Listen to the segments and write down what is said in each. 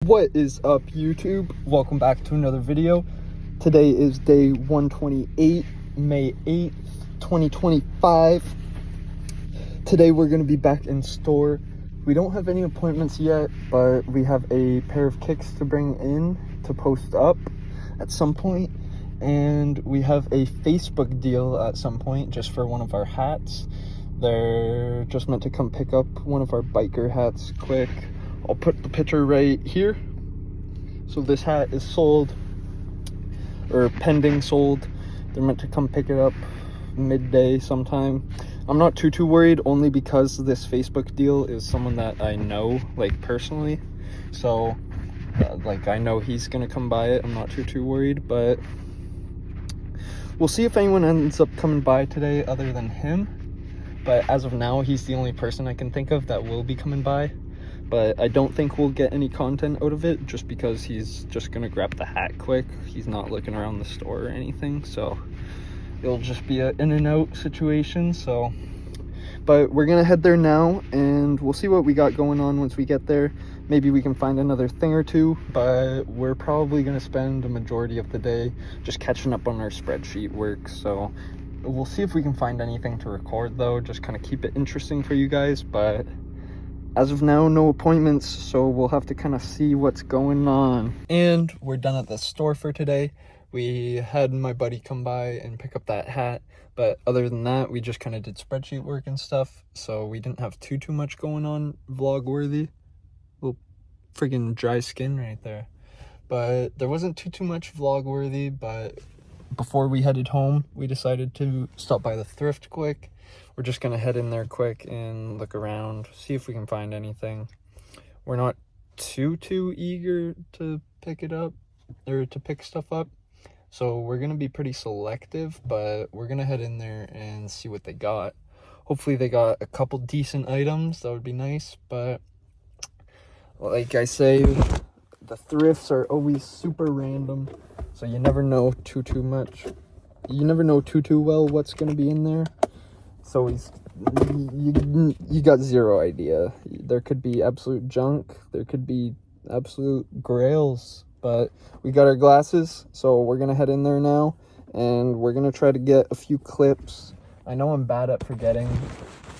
What is up, YouTube? Welcome back to another video. Today is day 128, May 8th, 2025. Today we're going to be back in store. We don't have any appointments yet, but we have a pair of kicks to bring in to post up at some point. And we have a Facebook deal at some point just for one of our hats. They're just meant to come pick up one of our biker hats quick. I'll put the picture right here. So this hat is sold, or pending sold. They're meant to come pick it up midday sometime. I'm not too worried, only because this Facebook deal is someone that I know, like, personally. So like, I know he's gonna come by it. I'm not too worried, but we'll see if anyone ends up coming by today other than him. But as of now, he's the only person I can think of that will be coming by. But I don't think we'll get any content out of it, just because he's just gonna grab the hat quick. He's not looking around the store or anything, so it'll just be an in and out situation. So, but we're gonna head there now, and we'll see what we got going on once we get there. Maybe we can find another thing or two, but we're probably gonna spend a majority of the day just catching up on our spreadsheet work. So we'll see if we can find anything to record, though, just kind of keep it interesting for you guys. But as of now, no appointments, so we'll have to kind of see what's going on. And we're done at the store for today. We had my buddy come by and pick up that hat, but other than that, we just kind of did spreadsheet work and stuff, so we didn't have too much going on vlog worthy. Little friggin' dry skin right there. But there wasn't too much vlog worthy. But before we headed home, we decided to stop by the thrift quick. We're just gonna head in there quick and look around, see if we can find anything. We're not too eager to pick it up, or to pick stuff up, so we're gonna be pretty selective, but we're gonna head in there and see what they got. Hopefully they got a couple decent items. That would be nice. But like I say, the thrifts are always super random, so you never know too much. You never know too well what's gonna be in there. So you got zero idea. There could be absolute junk. There could be absolute grails. But we got our glasses, so we're going to head in there now. And we're going to try to get a few clips. I know I'm bad at forgetting.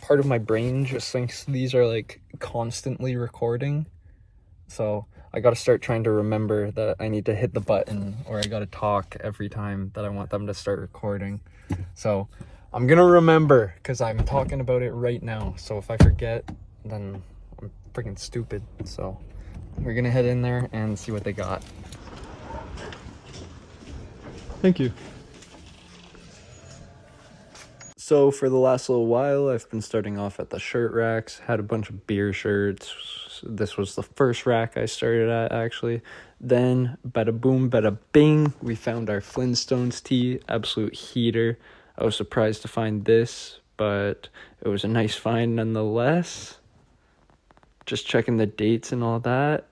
Part of my brain just thinks these are, like, constantly recording. So I got to start trying to remember that I need to hit the button, or I got to talk every time that I want them to start recording. So I'm gonna remember, because I'm talking about it right now. So if I forget, then I'm freaking stupid. So we're gonna head in there and see what they got. Thank you. So for the last little while, I've been starting off at the shirt racks. Had a bunch of beer shirts. This was the first rack I started at, actually. Then, bada boom, bada bing, we found our Flintstones tee. Absolute heater. I was surprised to find this, but it was a nice find nonetheless. Just checking the dates and all that.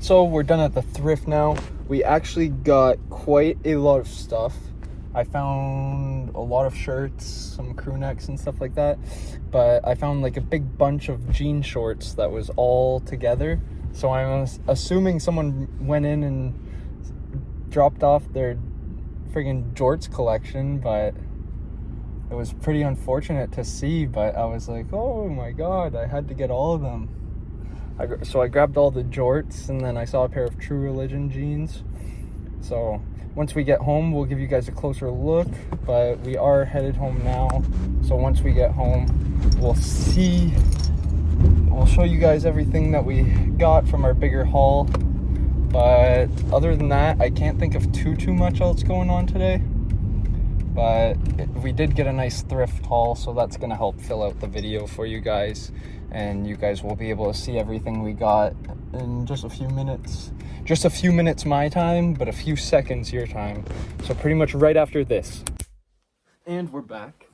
So we're done at the thrift now. We actually got quite a lot of stuff. I found a lot of shirts, some crew necks and stuff like that, but I found like a big bunch of jean shorts that was all together. So I'm assuming someone went in and dropped off their friggin' jorts collection, but it was pretty unfortunate to see. But I was like, oh my god, I had to get all of them. So I grabbed all the jorts, and then I saw a pair of True Religion jeans. So once we get home, we'll give you guys a closer look, but we are headed home now. So once we get home, we'll show you guys everything that we got from our bigger haul. But other than that, I can't think of too much else going on today. But we did get a nice thrift haul, so that's going to help fill out the video for you guys. And you guys will be able to see everything we got in just a few minutes. Just a few minutes my time, but a few seconds your time. So pretty much right after this. And we're back.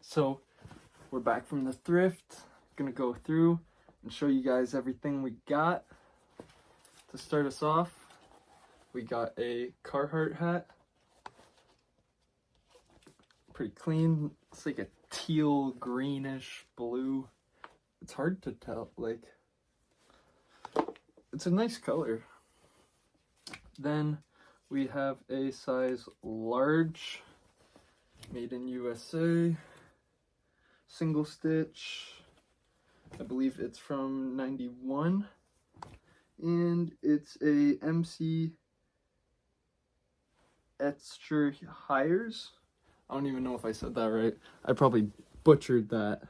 So we're back from the thrift. Gonna go through and show you guys everything we got. To start us off, we got a Carhartt hat. Pretty clean. It's like a teal, greenish blue. It's hard to tell, like, it's a nice color. Then we have a size large, made in USA, single stitch. I believe it's from 91, and it's a MC Extra Hires. I don't even know if I said that right. I probably butchered that,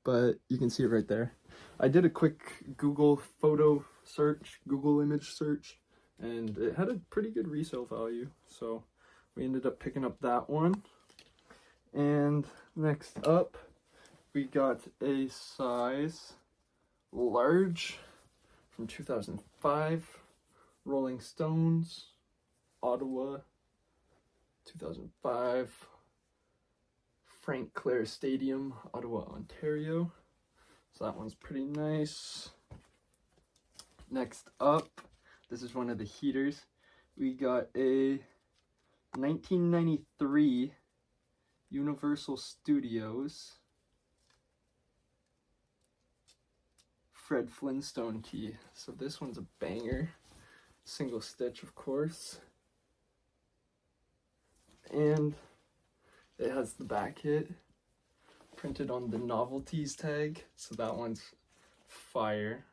but you can see it right there. I did a quick Google photo search, Google image search, and it had a pretty good resale value. So we ended up picking up that one. And next up, we got a size large from 2005, Rolling Stones, Ottawa, 2005, Frank Clare Stadium, Ottawa, Ontario. So that one's pretty nice. Next up, this is one of the heaters. We got a 1993 Universal Studios Fred Flintstone tee. So this one's a banger. Single stitch, of course. And it has the back hit printed on the novelties tag. So that one's fire.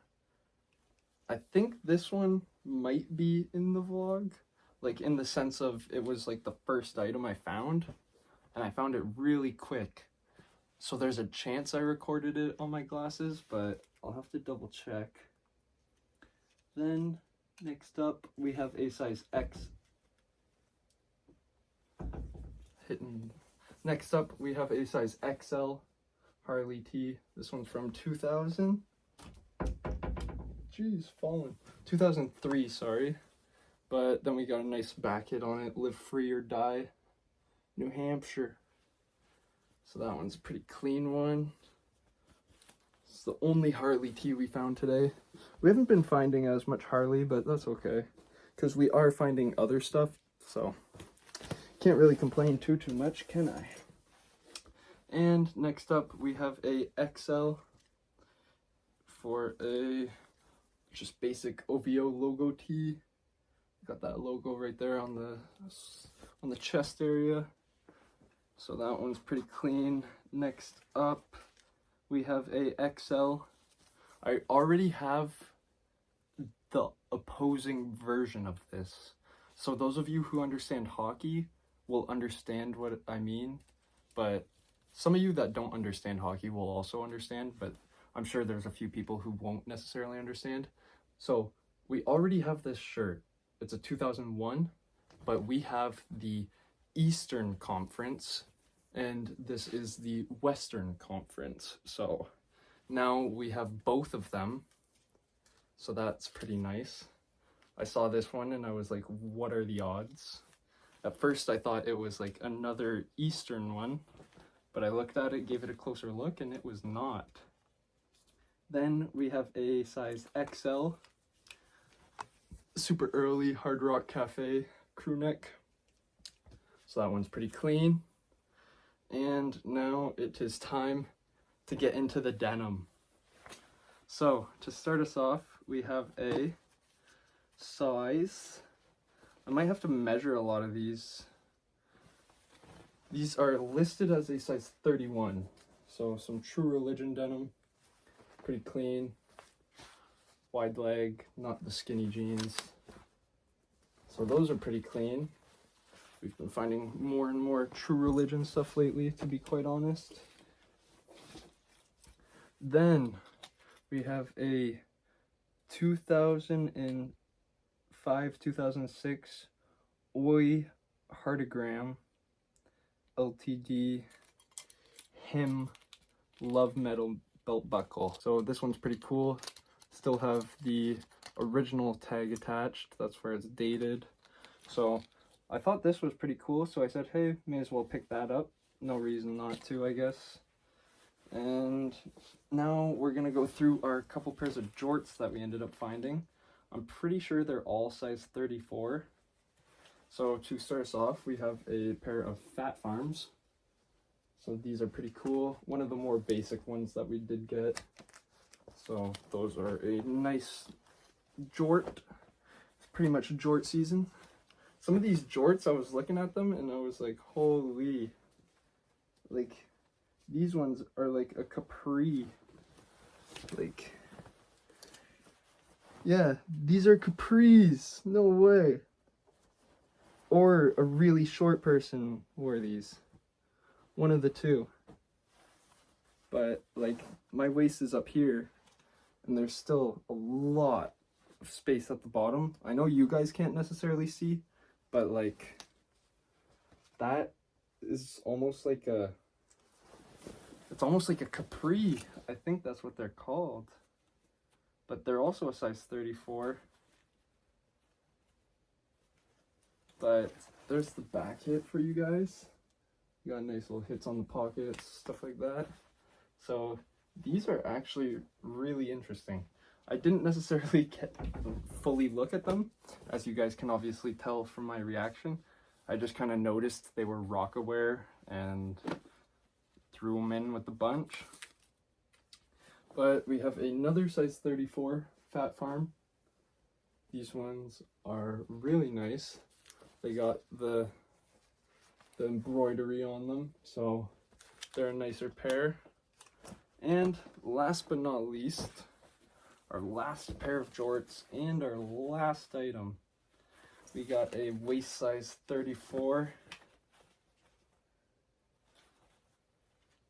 I think this one might be in the vlog, like in the sense of it was like the first item I found, and I found it really quick. So there's a chance I recorded it on my glasses, but I'll have to double check. Then next up we have a size X. Next up we have a size XL Harley tee. This one's from 2000. Jeez, fallen. 2003, sorry. But then we got a nice back hit on it. Live Free or Die, New Hampshire. So that one's a pretty clean one. It's the only Harley tee we found today. We haven't been finding as much Harley, but that's okay, because we are finding other stuff, so can't really complain too much, can I? And next up we have a XL for a just basic OVO logo tee. Got that logo right there on the chest area. So that one's pretty clean. Next up we have a XL. I already have the opposing version of this. So those of you who understand hockey will understand what I mean, but some of you that don't understand hockey will also understand, but I'm sure there's a few people who won't necessarily understand. So we already have this shirt. It's a 2001, but we have the Eastern Conference, and this is the Western Conference. So now we have both of them. So that's pretty nice. I saw this one and I was like, what are the odds? At first I thought it was like another Eastern one, but I looked at it, gave it a closer look, and it was not. Then we have a size XL, Super Early Hard Rock Cafe crew neck. So that one's pretty clean. And now it is time to get into the denim. So to start us off, we have a size, I might have to measure a lot of these. These are listed as a size 31. So some True Religion denim, pretty clean, wide leg, not the skinny jeans. So those are pretty clean. We've been finding more and more True Religion stuff lately, to be quite honest. Then we have a 2005-2006 Oi Heartogram LTD Hymn Love Metal belt buckle. So this one's pretty cool. Still have the original tag attached. That's where it's dated. So I thought this was pretty cool, so I said, hey, may as well pick that up. No reason not to, I guess. And now we're gonna go through our couple pairs of jorts that we ended up finding. I'm pretty sure they're all size 34. So to start us off, we have a pair of Fat Farms. So these are pretty cool. One of the more basic ones that we did get. So those are a nice jort. It's pretty much jort season. Some of these jorts, I was looking at them and I was like, holy, like these ones are like a capri. Like, yeah, these are capris. No way. Or a really short person wore these. One of the two. But like my waist is up here and there's still a lot of space at the bottom. I know you guys can't necessarily see, but like that is almost like a, it's almost like a capri. I think that's what they're called. But they're also a size 34. But there's the back hit for you guys. You got nice little hits on the pockets, stuff like that. So these are actually really interesting. I didn't necessarily get fully look at them, as you guys can obviously tell from my reaction. I just kind of noticed they were Rockaware and threw them in with the bunch. But we have another size 34 Fat Farm. These ones are really nice. They got the embroidery on them, so they're a nicer pair. And last but not least, our last pair of jorts and our last item. We got a waist size 34.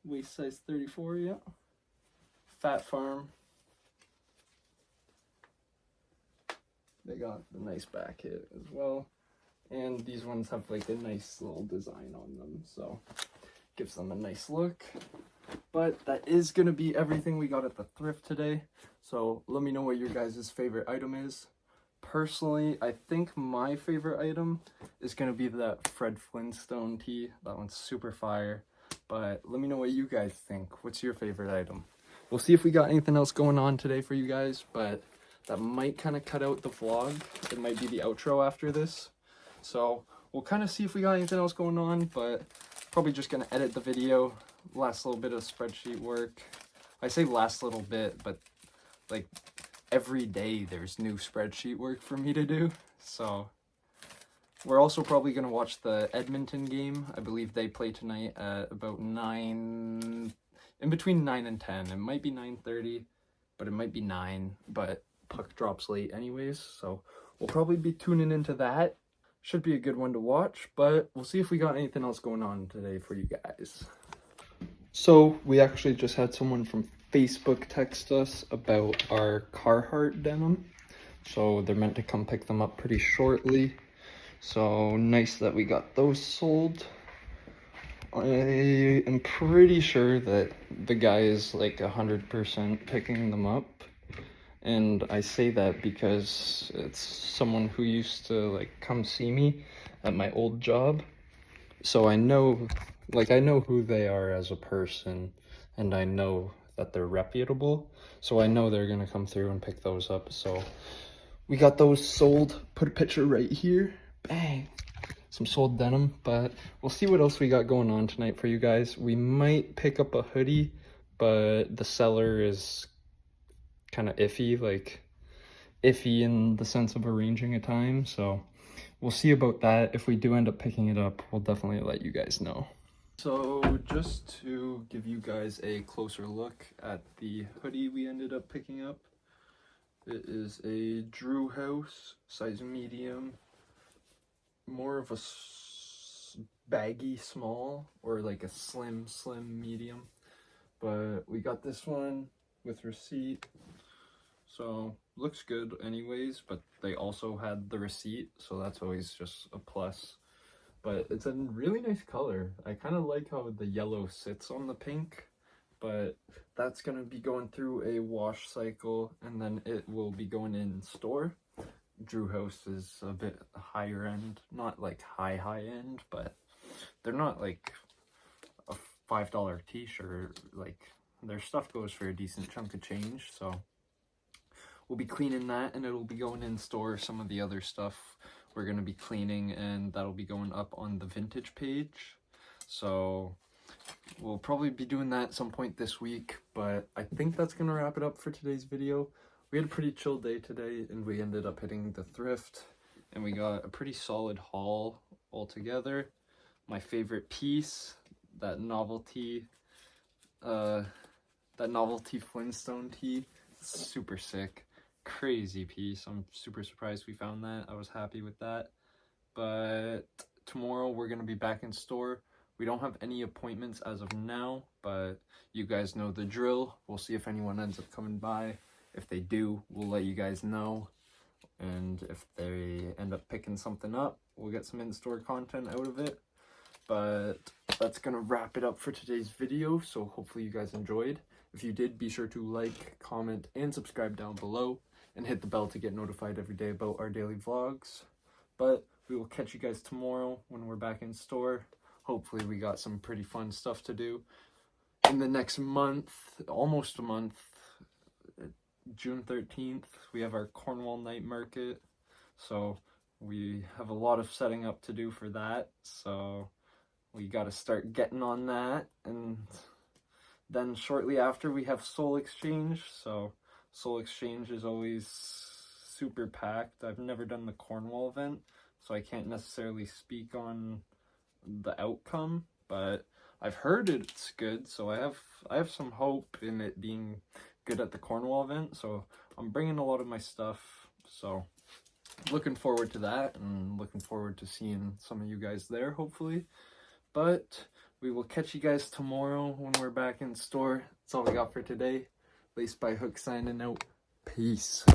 Waist size 34, yeah. Fat Farm. They got the nice back hit as well. And these ones have like a nice little design on them, so gives them a nice look. But that is going to be everything we got at the thrift today. So let me know what your guys' favorite item is. Personally, I think my favorite item is going to be that Fred Flintstone tee. That one's super fire. But let me know what you guys think. What's your favorite item? We'll see if we got anything else going on today for you guys, but that might kind of cut out the vlog. It might be the outro after this. So we'll kind of see if we got anything else going on, but probably just going to edit the video. Last little bit of spreadsheet work. I say last little bit, but like every day there's new spreadsheet work for me to do. So we're also probably going to watch the Edmonton game. I believe they play tonight at about 9, in between 9 and 10. It might be 9:30, but it might be 9, but puck drops late anyways. So we'll probably be tuning into that. Should be a good one to watch, but we'll see if we got anything else going on today for you guys. So we actually just had someone from Facebook text us about our Carhartt denim. So they're meant to come pick them up pretty shortly. So nice that we got those sold. I am pretty sure that the guy is like 100% picking them up. And I say that because it's someone who used to like come see me at my old job. So I know who they are as a person, and I know that they're reputable. So I know they're gonna come through and pick those up. So we got those sold. Put a picture right here. Bang. Some sold denim, but we'll see what else we got going on tonight for you guys. We might pick up a hoodie, but the seller is kind of iffy, like iffy in the sense of arranging a time. So we'll see about that. If we do end up picking it up, we'll definitely let you guys know. So just to give you guys a closer look at the hoodie we ended up picking up. It is a Drew House, size medium, more of a baggy small, or like a slim medium. But we got this one with receipt. So looks good anyways, but they also had the receipt, so that's always just a plus. But it's a really nice color. I kind of like how the yellow sits on the pink, but that's going to be going through a wash cycle, and then it will be going in store. Drew House is a bit higher end, not like high end, but they're not like a $5 t-shirt. Like their stuff goes for a decent chunk of change, so we'll be cleaning that, and it'll be going in store. Some of the other stuff we're going to be cleaning, and that'll be going up on the vintage page. So we'll probably be doing that at some point this week, but I think that's going to wrap it up for today's video. we had a pretty chill day today, and we ended up hitting the thrift, and we got a pretty solid haul altogether. My favorite piece, that novelty Flintstone tee, super sick, crazy piece. I'm super surprised we found that. I was happy with that. But tomorrow we're gonna be back in store. We don't have any appointments as of now, but you guys know the drill. We'll see if anyone ends up coming by. If they do, we'll let you guys know. And if they end up picking something up, we'll get some in-store content out of it. But that's gonna wrap it up for today's video, so hopefully you guys enjoyed. If you did, be sure to like, comment, and subscribe down below, and hit the bell to get notified every day about our daily vlogs. But we will catch you guys tomorrow when we're back in store. Hopefully we got some pretty fun stuff to do in the next month, almost a month. June 13th, we have our Cornwall night market, so we have a lot of setting up to do for that, so we got to start getting on that. And then shortly after, we have Soul Exchange, so Soul Exchange is always super packed. I've never done the Cornwall event, so I can't necessarily speak on the outcome, but I've heard it's good, so I have some hope in it being good at the Cornwall event. So I'm bringing a lot of my stuff, so looking forward to that, and looking forward to seeing some of you guys there, hopefully. But we will catch you guys tomorrow when we're back in store. That's all we got for today. Lacedbyhook signing out. Peace.